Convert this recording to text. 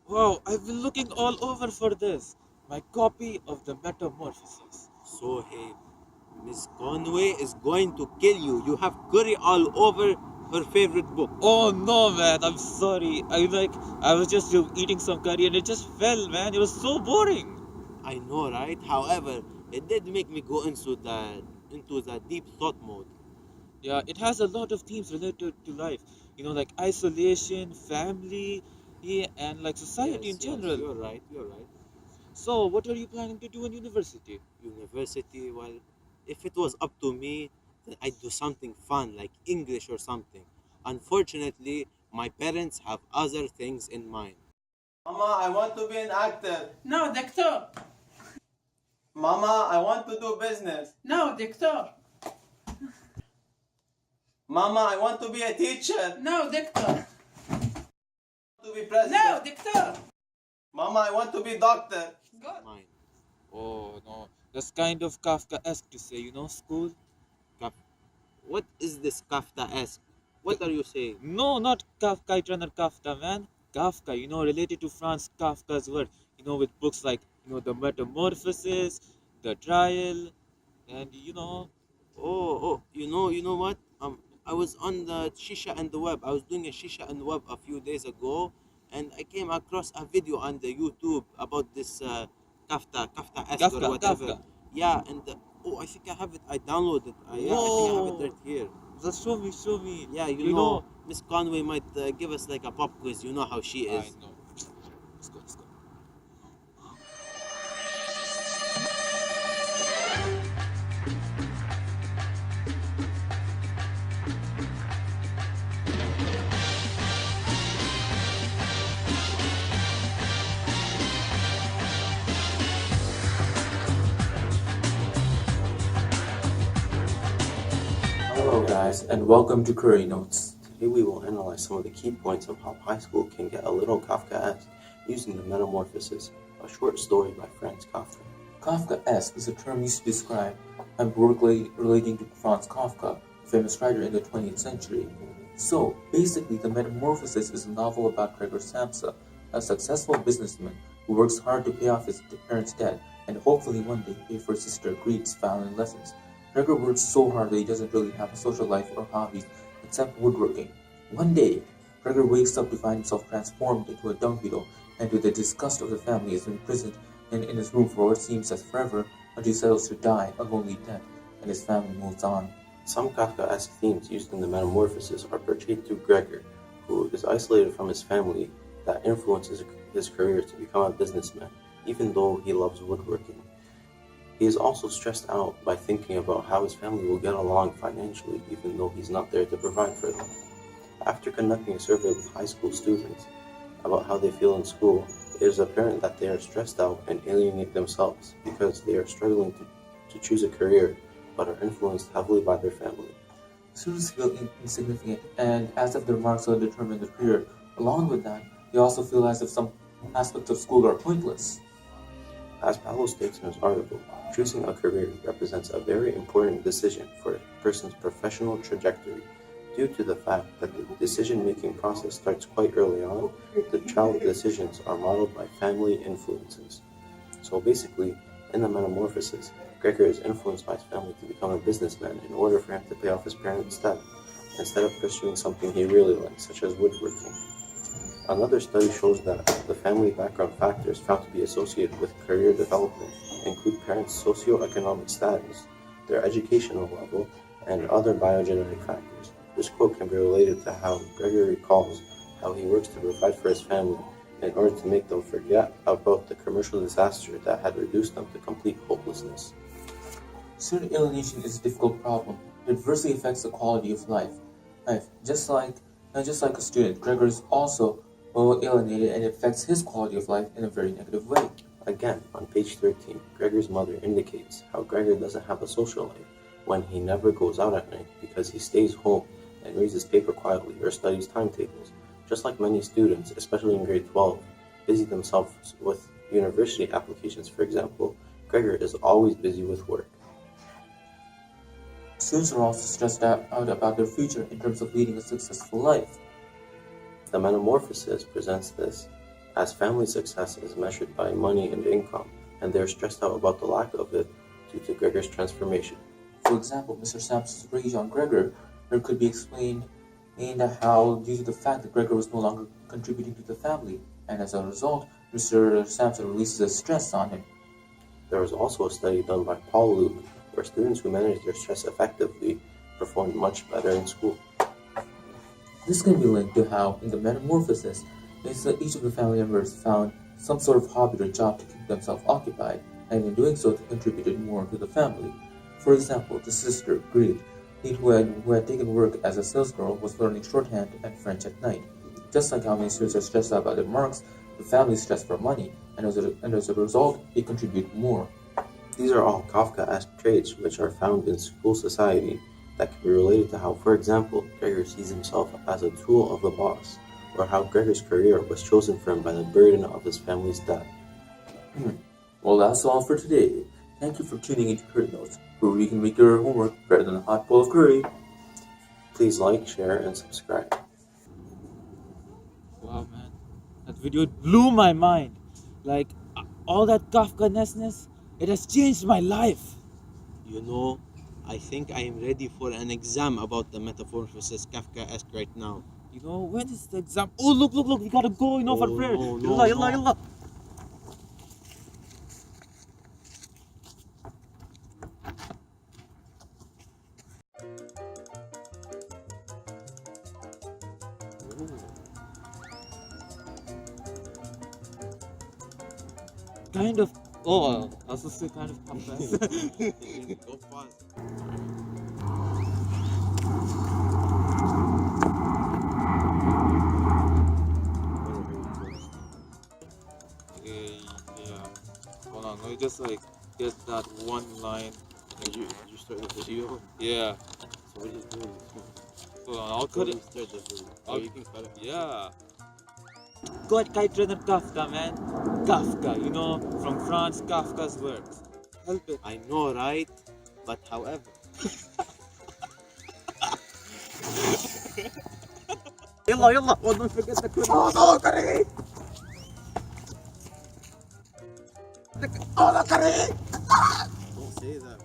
Wow, I've been looking all over for this. My copy of the Metamorphosis. So, hey, Miss Conway is going to kill you. You have curry all over her favorite book. Oh no, man, I'm sorry. I was just eating some curry and it just fell, man. It was so boring. I know, right? However, it did make me go into the deep thought mode. Yeah, it has a lot of themes related to life. Like isolation, family, yeah, and like society in Yes, yes, general. you're right, you're right. So, what are you planning to do in university? University, well, if it was up to me, then I'd do something fun like English or something. Unfortunately, my parents have other things in mind. Mama, I want to be an actor. No, doctor. Mama, I want to do business. No, doctor. Mama, I want to be a teacher. No, doctor. To be president. No, doctor. Mama, I want to be doctor. Good. Mine. Oh no, that's kind of Kafka-esque to say, school. Kaf- What is this Kafta-esque? What are you saying? No, not Kafka, Kite Runner Kafka, man. Kafka, related to Franz Kafka's work, with books like, The Metamorphosis, The Trial, and, You know what? I was on the Shisha and the Web. I was doing a Shisha and Web a few days ago, and I came across a video on the YouTube about this Kafta-esque or Kafka, whatever. Kafka. Yeah, and I think I have it. I downloaded. Yeah, I think I have it Whoa, right here. just show me. Yeah, You know, Miss Conway might give us like a pop quiz. You know how she I is. know. Let's go. Hello, guys, and welcome to Curry Notes. Today we will analyze some of the key points of how high school can get a little Kafkaesque using the Metamorphosis, a short story by Franz Kafka. Kafkaesque is a term used to describe a work relating to Franz Kafka, a famous writer in the 20th century. So, basically, The Metamorphosis is a novel about Gregor Samsa, a successful businessman who works hard to pay off his parents' debt and hopefully one day pay for his sister Greek's violin lessons. Gregor works so hard that he doesn't really have a social life or hobbies except woodworking. One day, Gregor wakes up to find himself transformed into a dung beetle, and to the disgust of the family is imprisoned in his room for what seems as forever until he settles to die a lonely death, and his family moves on. Some Kafkaesque themes used in the Metamorphosis are portrayed through Gregor, who is isolated from his family that influences his career to become a businessman, even though he loves woodworking. He is also stressed out by thinking about how his family will get along financially, even though he's not there to provide for them. After conducting a survey with high school students about how they feel in school, it is apparent that they are stressed out and alienate themselves because they are struggling to choose a career but are influenced heavily by their family. Students feel insignificant, and as if their marks will determine their career. Along with that, they also feel as if some aspects of school are pointless. As Paolo states in his article, choosing a career represents a very important decision for a person's professional trajectory. Due to the fact that the decision-making process starts quite early on, the child decisions are modeled by family influences. So basically, in the Metamorphosis, Gregor is influenced by his family to become a businessman in order for him to pay off his parents' debt, instead of pursuing something he really likes, such as woodworking. Another study shows that the family background factors found to be associated with career development include parents' socioeconomic status, their educational level, and other biogenetic factors. This quote can be related to how Gregory recalls how he works to provide for his family in order to make them forget about the commercial disaster that had reduced them to complete hopelessness. Student alienation is a difficult problem. It adversely affects the quality of life. Just like a student, Gregor is also alienated, and it affects his quality of life in a very negative way. Again, on page 13, Gregor's mother indicates how Gregor doesn't have a social life when he never goes out at night because he stays home and reads his paper quietly or studies timetables. Just like many students, especially in grade 12, busy themselves with university applications, for example, Gregor is always busy with work. Students are also stressed out about their future in terms of leading a successful life. The Metamorphosis presents this as family success is measured by money and income, and they're stressed out about the lack of it due to Gregor's transformation. For example, Mr. Sampson's rage on Gregor could be explained in how, due to the fact that Gregor was no longer contributing to the family, and as a result, Mr. Sampson releases a stress on him. There was also a study done by Paul Luke where students who managed their stress effectively performed much better in school. This can be linked to how, in the Metamorphosis, each of the family members found some sort of hobby or job to keep themselves occupied, and in doing so, they contributed more to the family. For example, the sister, Greed, who had taken work as a salesgirl, was learning shorthand and French at night. Just like how many students are stressed out by their marks, the family is stressed for money, and as a result, they contribute more. These are all Kafka-esque traits which are found in school society that can be related to how, for example, Gregor sees himself as a tool of the boss, or how Gregor's career was chosen for him by the burden of his family's debt. Well, that's all for today. Thank you for tuning into Curry Notes, where we can make your homework better than a hot bowl of curry. Please like, share, and subscribe. Wow, man. That video blew my mind. Like, all that Kafka-nessness, it has changed my life. You know, I think I am ready for an exam about the Metamorphosis Kafka-esque right now. You know, when is the exam? Oh, look, we gotta go, for Oh, prayer. no, Yalla. Kind of. Oh, I was still kind of Kafka. Go fast. Yeah. Hold on, let me just get that one line. You start the video? Yeah. So what are you doing? Hold on, I'll cut it. Start the video. Oh, you can cut it. Yeah. God, kite runner Kafka, man. Kafka, from France, Kafka's works. Help it. I know, right? But however, Yalla. Oh, don't forget the code. Oh, no, Kari. don't say that.